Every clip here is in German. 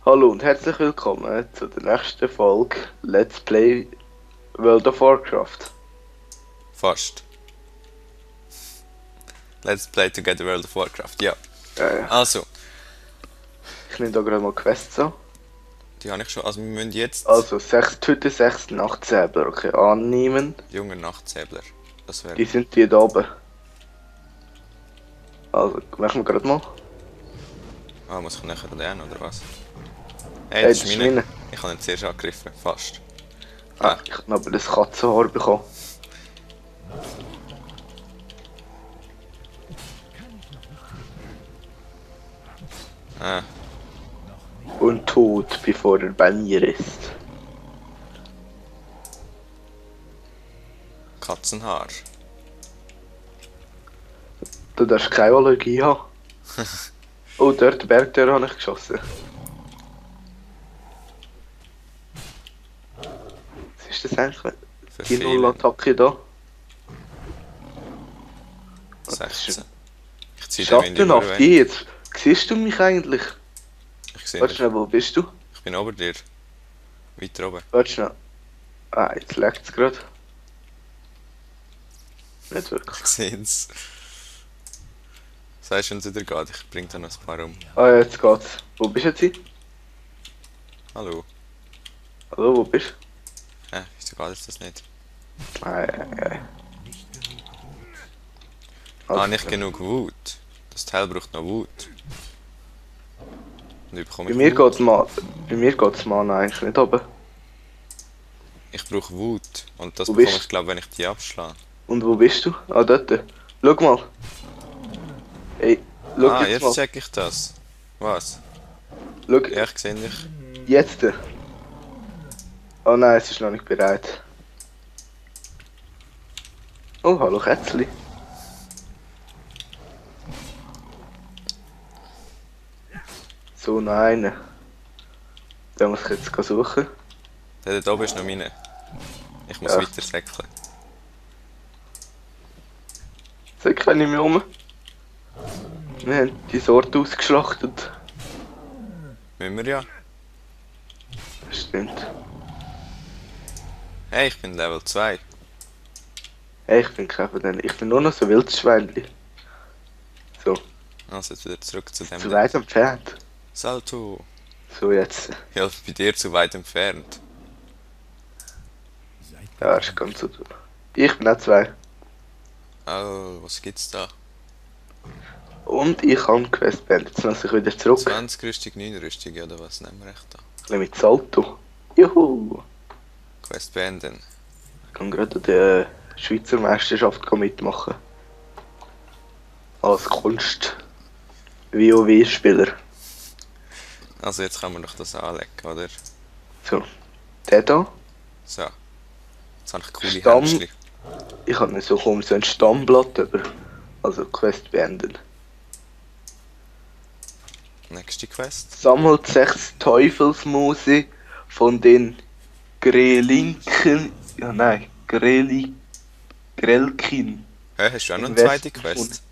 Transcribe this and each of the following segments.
Hallo und herzlich willkommen zu der nächsten Folge Let's Play World of Warcraft. Fast. Let's play together World of Warcraft, ja. Ja. Also, Ich nehme da gerade mal Quests an. die habe ich schon. Also, wir müssen jetzt. Also, 6 Töte, 6 Nachtsäbler, okay, annehmen. Junger Nachtsäbler. Das wäre. Die sind die da oben. Also, machen wir gerade mal. Ah, muss ich nachher den oder was? Hey, Hey, das das ist ist meine. meine. Ich habe ihn zuerst angegriffen. Fast. Ah, ich habe aber das Katzenhaar bekommen. Ah, Und tot, bevor er bei mir ist. Katzenhaar. Du darfst keine Allergie haben. Oh, dort, den Bergtür habe ich geschossen. Was ist das eigentlich? Die Verfehlen. Null-Attacke da? 16. Ich ziehe den in die Schattenhaft, Urwelt. jetzt. Siehst du mich eigentlich? Ich sehe Warte dich. schnell, wo bist du? Ich bin ober dir. Weiter oben. Warte schnell. Ah, jetzt laggt es gerade. Nicht wirklich. Ich sehe es. Sagst du, wenn es wieder geht? Ich bring da noch ein paar um. Ah, ja, jetzt geht's. Wo bist du jetzt? Hallo. Hallo, wo bist Hä, wieso geht jetzt das nicht? du? Also, Ah, nicht genug Wut. Das Teil braucht noch Wut. Und wie bekomme Bei ich mir Wut? geht's mal. Bei mir geht's mal eigentlich nicht oben. Ich brauche Wut. Und das Wo bekomme bist ich, glaube wenn ich die abschlage. Und wo bist du? Ah, dort. Schau mal. Hey, schau Ah, jetzt jetzt mal. check ich das. Was? Schau, Ja, ich sehe dich. jetzt. Oh nein, es ist noch nicht bereit. Oh, hallo Kätzli. So, nein. Da muss ich jetzt suchen. Der da oben ist noch meine. Ich muss Ja. weiter säckeln. Sag ich nicht mehr um. Wir haben die Sorte ausgeschlachtet. Müssen wir ja. Stimmt. Hey, ich bin Level 2. Hey, ich bin kein von denen. Ich bin nur noch so ein Wildschweinli. So, Also jetzt wieder zurück zu dem. zu weit entfernt. Salto. So, jetzt. Ja, bei dir zu weit entfernt. Ja, ist ganz so. Ich bin auch 2. Oh, was gibt's da? Und ich habe Quest beendet. Jetzt muss ich wieder zurück. 20 Rüstung, 9 Rüstung, oder was nehmen wir echt da? Ein bisschen mit Salto. Juhu! Quest beenden. Ich kann gerade an der Schweizer Meisterschaft mitmachen. Als Kunst-WoW-Spieler. Also jetzt können wir doch das anlegen, oder? So, der da. So. Jetzt habe ich coole Stamm. Händchen. Ich habe nicht so ein Stammblatt über. Also Quest beenden. Nächste Quest. Sammelt 6 Teufelsmuse von den Grelinken. Ja, nein, Grelkin. Hä, hast du auch noch eine Im zweite Westen Quest?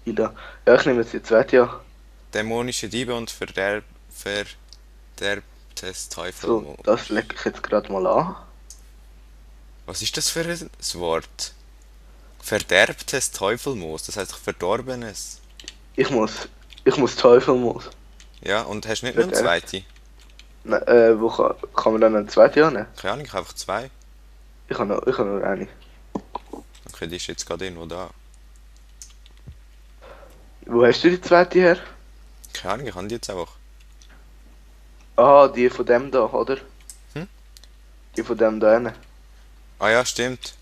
Ja, ich nehme jetzt die zweite an. Dämonische Diebe und verderbtes So, Teufel. das lege ich jetzt gerade mal an. Was ist das für ein Wort? Verderbtes Teufelmoos, das heißt verdorbenes. Ich muss Teufelmus. Ja, und hast du nicht noch eine Verderbt. zweite? Wo kann man dann eine zweite annehmen? Keine Ahnung, ich habe einfach zwei. Ich habe nur eine. Okay, die ist jetzt gerade irgendwo da. Wo hast du die zweite her? Keine Ahnung, ich habe die jetzt einfach. Ah, die von dem da, oder? Hm? Die von dem da hinten. Ah ja, stimmt.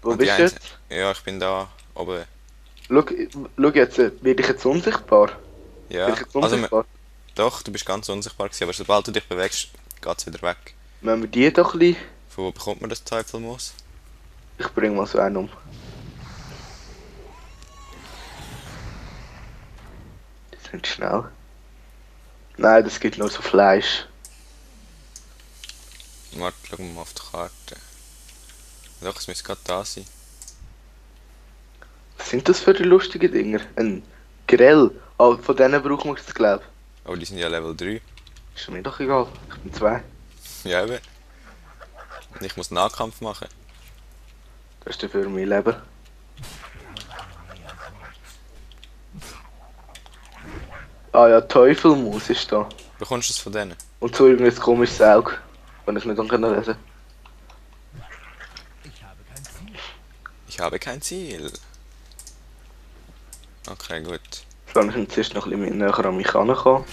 Wo Und bist die du eins- jetzt? Ja, ich bin da oben. Schau jetzt, werde ich jetzt unsichtbar? Ja, Bin ich jetzt also unsichtbar? doch, du bist ganz unsichtbar gewesen, aber sobald du dich bewegst, geht's wieder weg. Wenn wir die doch ein bisschen... Von wo bekommt man das Teufelmoos? Ich bring mal so einen um. Die sind schnell. Nein, das gibt nur so Fleisch. Warte, schauen wir mal auf die Karte. Doch, es müsste gerade da sein. Was sind das für die lustigen Dinger? Ein Grell. Ah, von denen brauchen wir es, glaube Aber die sind ja Level 3. ich. Ist mir doch egal. Ich bin 2. Ja, eben. Und ich muss Nahkampf machen. Das ist dafür mein Leben. Ah ja, Teufelmaus ist da. Bekommst du es von denen? Und so irgendein komisches Auge, wenn ich nicht lesen kann. Ich habe kein Ziel. Okay, gut. Soll ich jetzt erst noch ein bisschen näher an mich herankommen?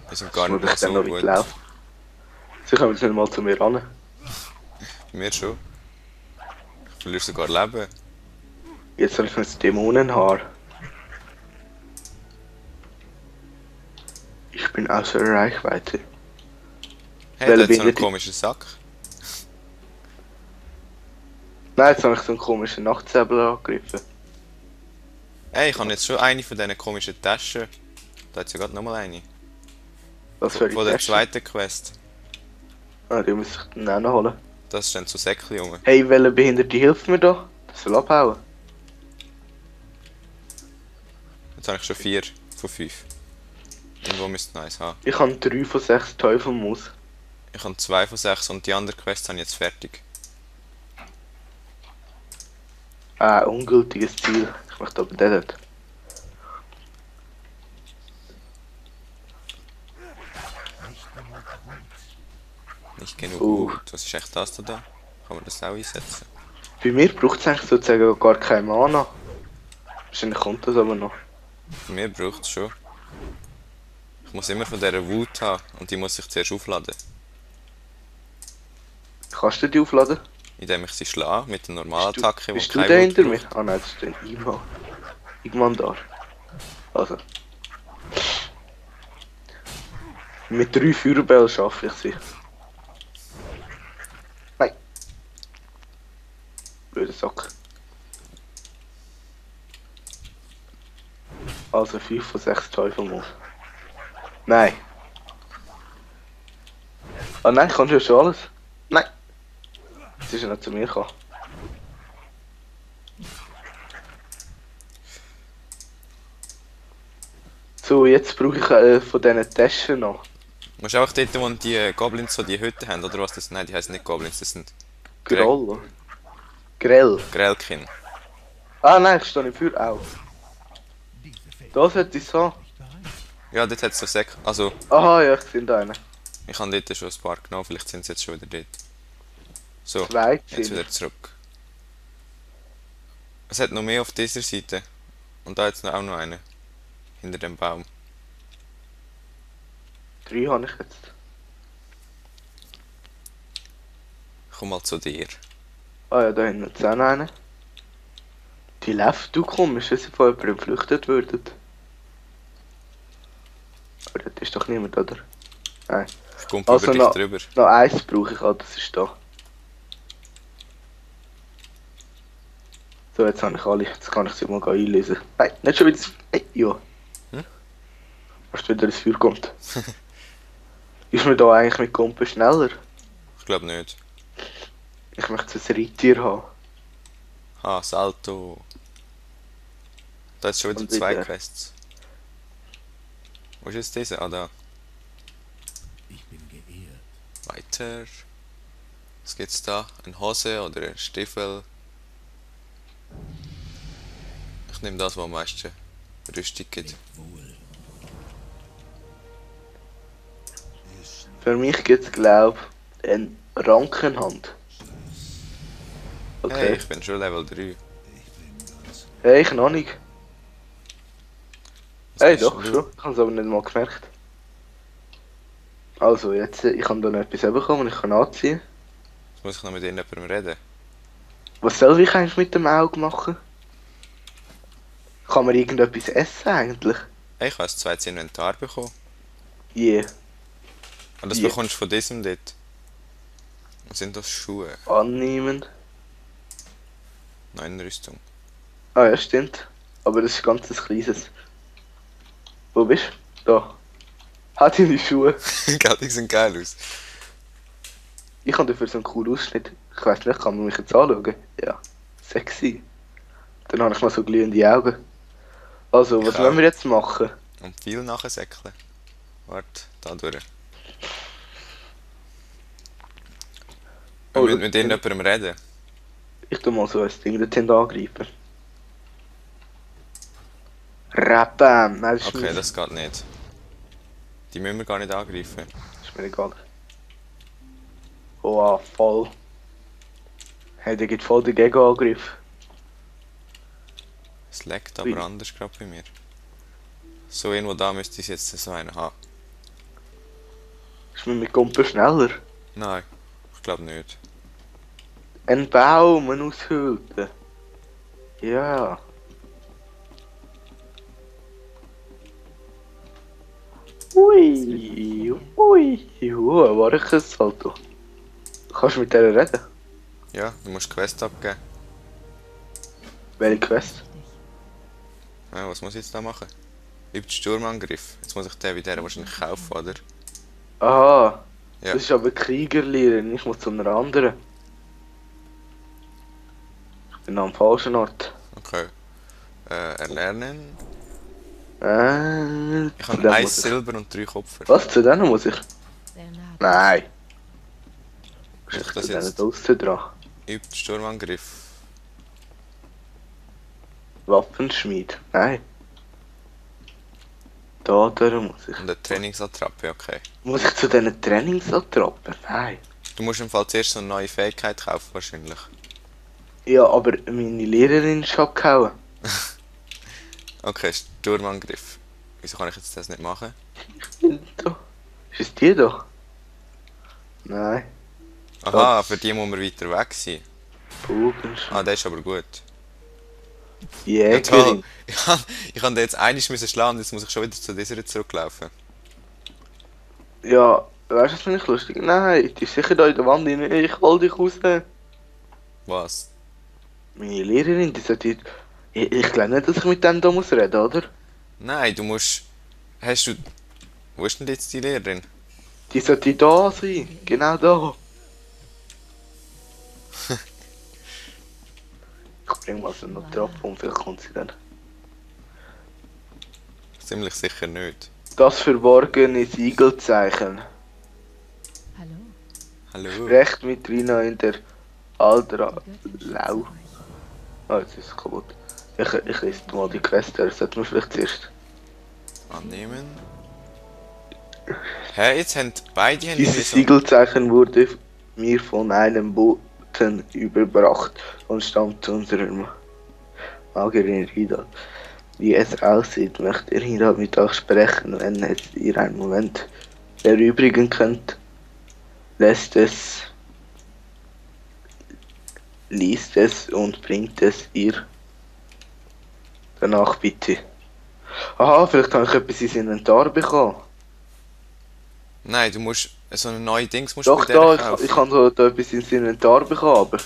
Wir sind gar Muss nicht mal ich dann so noch gut. weit laufen? Sie kommen jetzt nicht mal zu mir ran. Mir schon. Ich verliere sogar Leben. Jetzt habe ich ein Dämonenhaar. Ich bin außer Reichweite. Hey, Welche der hat so einen Behinderte? komischen Sack. Nein, jetzt habe ich so einen komischen Nachtsäbel angegriffen. Hey, ich habe jetzt schon eine von diesen komischen Taschen. Da hat ja gerade nochmal eine. Was für Von die der Tasche? zweiten Quest. Ah, die muss ich dann auch noch holen. Das ist dann so Säckchen rum. Hey, welche Behinderte hilft mir da? Das soll abhauen. Jetzt habe ich schon 4 von 5. Irgendwo müsste es eins haben. Ich habe 3 von 6 Teufelmaus. Ich habe 2 von 6 und die anderen Quests habe ich jetzt fertig. Ah, ungültiges Ziel. Ich möchte aber den dort. Nicht genug Uh. gut. Was ist echt das da? Kann man das auch einsetzen? Bei mir braucht es eigentlich sozusagen gar kein Mana. Wahrscheinlich kommt das aber noch. Bei mir braucht es schon. Ich muss immer von dieser Wut haben und die muss ich zuerst aufladen. Kannst du die aufladen? Indem ich sie schlage mit der Normalattacke, Bist die du keine der Wut hinter mir? braucht. Ah nein, das ist der Ivan. Igmandar. Also. Mit 3 Feuerbällen schaffe ich sie. Nein. Blöder Sack. Also 5 von 6 Teufelmaus. Nein. Ah nein, kannst du ja schon alles. Nein. Jetzt ist er nicht zu mir gekommen. So, jetzt brauche ich von diesen Taschen noch. Du musst einfach dort, wo die Goblins so die Hütte haben, oder was das sind? Nein, die heißen nicht Goblins, das sind Groll. Grell. Grellkin. Ah nein, ich stehe im Feuer auch. Das hätte ich haben. Ja, dort hat es so Säcke. Also, Aha, ja, ich sehe da einen. ich habe dort schon ein paar genommen, vielleicht sind sie jetzt schon wieder dort. So, 2 jetzt sind. wieder zurück. Es hat noch mehr auf dieser Seite. Und da jetzt auch noch einen. Hinter dem Baum. 3 habe ich jetzt. Ich komm mal zu dir. Ah ja, da hinten ist auch noch einer. Die läuft, du komisch, dass sie von jemandem geflüchtet würden. Aber das ist doch niemand, oder? Nein. Ich komme Also über dich drüber. Noch eins brauche ich halt, das ist da. So, jetzt habe ich alle. Jetzt kann ich sie mal einlesen. Nein, nicht schon wieder. Hey, ja. Hm? Hast du wieder das Feuer kommt? Ist man da eigentlich mit Kumpen schneller? Ich glaube nicht. Ich möchte ein Reittier haben. Ah, Salto. Da ist schon wieder Und 2 wieder. Quests. Wo ist jetzt diese? Ah, da. Ich bin geehrt. Weiter. Was gibt's da? Eine Hose oder ein Stiefel? Ich nehme das, was am meisten Rüstung gibt. Wohl. Für mich gibt es, glaube ich, eine Rankenhand. Hey, Okay. ich bin schon Level 3. Hey, ich noch nicht. Was Hey, bist doch, denn du? schon. Ich habe es aber nicht mal gemerkt. Also, jetzt, ich habe da noch etwas bekommen, das ich kann anziehen. Jetzt muss ich noch mit irgendjemandem reden. Was soll ich eigentlich mit dem Auge machen? Kann man irgendetwas essen eigentlich? Hey, ich habe ein zweites Inventar bekommen. Yeah. Und das Ja. bekommst du von diesem dort. Was sind das? Schuhe? Annehmen. Nein, Rüstung. Ah ja, stimmt. Aber das ist ganz ein kleines. Wo bist du? Da. Hat deine Schuhe. Gell, die sehen geil aus. Ich habe dafür so einen coolen Ausschnitt. Ich weiß nicht, kann man mich jetzt anschauen? Ja. Sexy. Dann habe ich noch so glühende Augen. Also, was Ich wollen auch. wir jetzt machen? Und viel nachsäckeln. Warte, da durch. Wir Oh, müssen mit irgendjemandem reden. Ich tu mal so ein Ding dorthin angreifen. Rappen! Nein, das ist Okay, mies. das geht nicht. Die müssen wir gar nicht angreifen. Ist mir egal. Oh, voll. Hey, der gibt voll den Gegenangriff. Es leckt Ui. aber anders gerade bei mir. So irgendwo da müsste ich jetzt so einen haben. Ist mir mit Kumpel schneller. Nein, ich glaube nicht. Ein Baum, eine Aushöhlte. Ja. Ui, war ich ein Salto. Kannst du mit der reden? Ja, du musst Quest abgeben. Welche Quest? Ja, was muss ich jetzt da machen? Übt Sturmangriff. Jetzt muss ich den wie der wahrscheinlich kaufen, oder? Aha, Ja. das ist aber Kriegerlehre, ich muss zu einer anderen. Ich bin am falschen Ort. Okay. Erlernen. Ich Zu habe dem 1 muss ich. Silber und 3 Kupfer. Was, zu denen muss ich? Sehr nah. Nein. Muss ich Ich das zu denen jetzt? draussen dran. Übt Sturmangriff. Waffenschmied. Nein. Da muss ich. Und eine Trainingsattrappe, okay. Muss ich zu diesen Trainingsattrappen? Nein. Du musst im Fall zuerst so eine neue Fähigkeit kaufen, wahrscheinlich. Ja, aber meine Lehrerin ist abgehauen. Okay, Sturmangriff. Wieso kann ich jetzt das nicht machen? Da. Ist es die da? Nein. Aha, Das- für die muss man weiter weg sein. Bogenschmied. Ah, der ist aber gut. Jägerin. Ich kann den jetzt einiges müssen schlagen und jetzt muss ich schon wieder zu dieser zurücklaufen. Ja, weißt du, das finde ich lustig. Nein, die ist sicher da in der Wand rein. Ich hol dich raus. Was? Meine Lehrerin, die sollte... Ich glaube nicht, dass ich mit dem da muss reden, oder? Nein, du musst... Hast du... Wo ist denn jetzt die Lehrerin? Die sollte da sein. Genau da. Ich bring mal so eine Trappe und vielleicht kommt sie dann. Ziemlich sicher nicht. Das verborgene Siegelzeichen. Hallo. Hallo? Recht mit Rina in der Aldra Lau. Ah, jetzt ist es kaputt. Ich lese mal die Quest, das sollten wir vielleicht zuerst. Annehmen. Hä, jetzt haben beide... Dieses Siegelzeichen wurde mir von einem Boten überbracht und stammt zu unserem Magierin Rida. Wie es aussieht, möchte Rida mit euch sprechen, wenn es ihr einen Moment erübrigen könnt. Liest es und bringt es ihr. Danach bitte. Aha, vielleicht kann ich etwas ins Inventar bekommen. Nein, du musst... So ein neues Dings musst Doch, du bei da, der kaufen. ich kann so da etwas ins Inventar bekommen, aber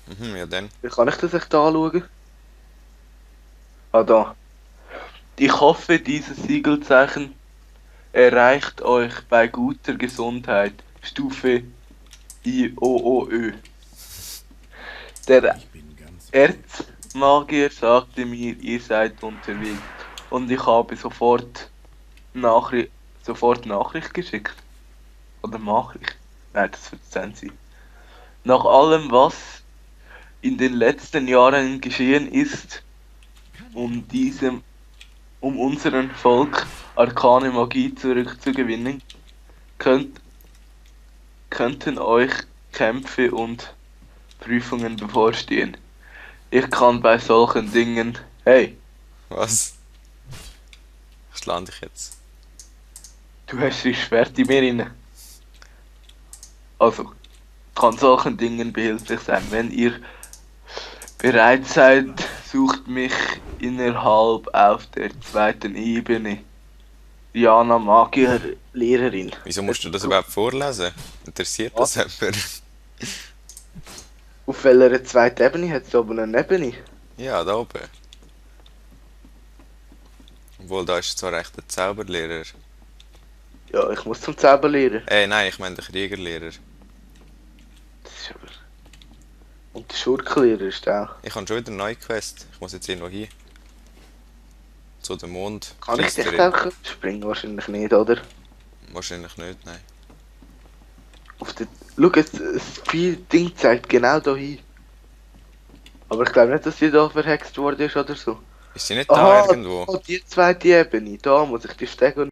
Mhm, ja dann. wie kann ich das echt anschauen? Ah, da. Ich hoffe, dieses Siegelzeichen erreicht euch bei guter Gesundheit. Stufe IOOÖ. Der Ich bin ganz Erzmagier sagte mir, ihr seid unterwegs. Und ich habe sofort Nachricht geschickt. Oder Nachricht? Nein, das wird sein. Nach allem, was in den letzten Jahren geschehen ist, um unserem Volk arkane Magie zurückzugewinnen, könnten euch Kämpfe und Prüfungen bevorstehen. Ich kann bei solchen Dingen... Hey, Was? Ich schlage dich jetzt. du hast ein Schwert in mir inne. Also, kann solchen Dingen behilflich sein. Wenn ihr bereit seid, sucht mich innerhalb auf der 2. Ebene. Diana Magier, Lehrerin. Wieso musst du das überhaupt vorlesen? Interessiert das jemand? Auf welcher 2. Ebene hat es aber eine Ebene? Ja, da oben. Obwohl, da ist zwar echt der Zauberlehrer. Ja, ich muss zum Zauberlehrer. Nein, ich meine der Kriegerlehrer. Das ist aber... Und der Schurkenlehrer ist auch. Ich habe schon wieder eine neue Quest. Ich muss jetzt irgendwo hin. zu dem Mond. Kann ich fließt dich er in. einfach springen? Wahrscheinlich nicht, oder? Wahrscheinlich nicht, nein. Auf der... Schau, das Spiel-Ding zeigt genau da hin. Aber ich glaube nicht, dass die da verhext worden ist oder so. Ist sie nicht da Aha, irgendwo? die zweite Ebene. Da muss ich die Stege